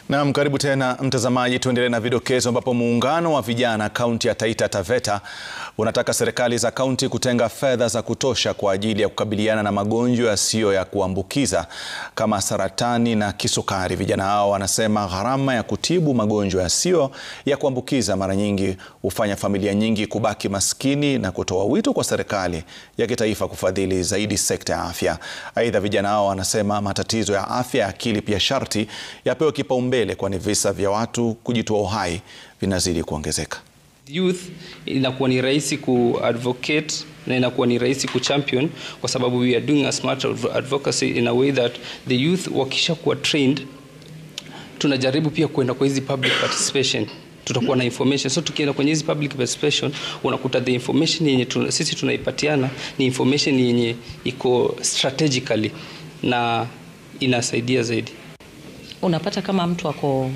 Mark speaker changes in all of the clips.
Speaker 1: Naam, karibu tena mtazamaji, tuendelee na vidokezo ambapo muungano wa vijana kaunti ya Taita Taveta unataka serikali za kaunti kutenga fedha za kutosha kwa ajili ya kukabiliana na magonjwa yasiyo ya kuambukiza kama saratani na kisukari. Vijana hao wanasema gharama ya kutibu magonjwa yasiyo ya kuambukiza mara nyingi hufanya familia nyingi kubaki maskini na kutoa wito kwa serikali ya kitaifa kufadhili zaidi sekta ya afya. Aidha, vijana hao wanasema matatizo ya afya ya akili pia sharti yapewe kipaumbele, kwani visa vya watu kujitoa uhai vinazidi kuongezeka.
Speaker 2: Youth inakuwa ni rahisi ku-advocate na inakuwa ni rahisi ku-champion kwa sababu we are doing a smart advocacy in a way that the youth wakisha kuwa trained, tunajaribu pia kwenda kwa hizi public participation. Tutakuwa na information, so tukienda kwenye hizi public participation unakuta the information yenye sisi tunaipatiana ni information yenye iko strategically na inasaidia zaidi.
Speaker 3: Unapata kama mtu ako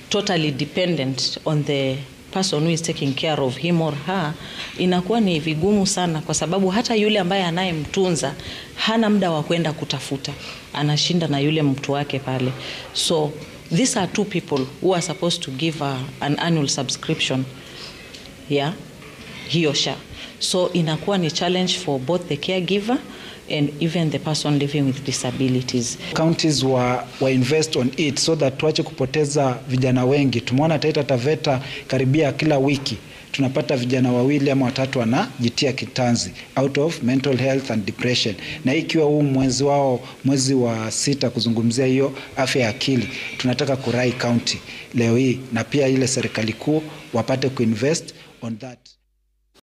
Speaker 3: totally dependent on the person who is taking care of him or her, inakuwa ni vigumu sana kwa sababu hata yule ambaye anayemtunza hana muda wa kwenda kutafuta, anashinda na yule mtu wake pale. So these are two people who are supposed to give an annual subscription, yeah, he or she. So inakuwa ni challenge for both the caregiver and even the person living with disabilities.
Speaker 4: Counties wa invest on it so that tuache kupoteza vijana wengi. Tumeona Taita Taveta karibia kila wiki tunapata vijana wawili ama watatu wanajitia kitanzi out of mental health and depression. Na ikiwa huu mwezi wa 6 kuzungumzia hiyo afya ya akili, tunataka kurai county leo hii na pia ile serikali kuu wapate kuinvest on that.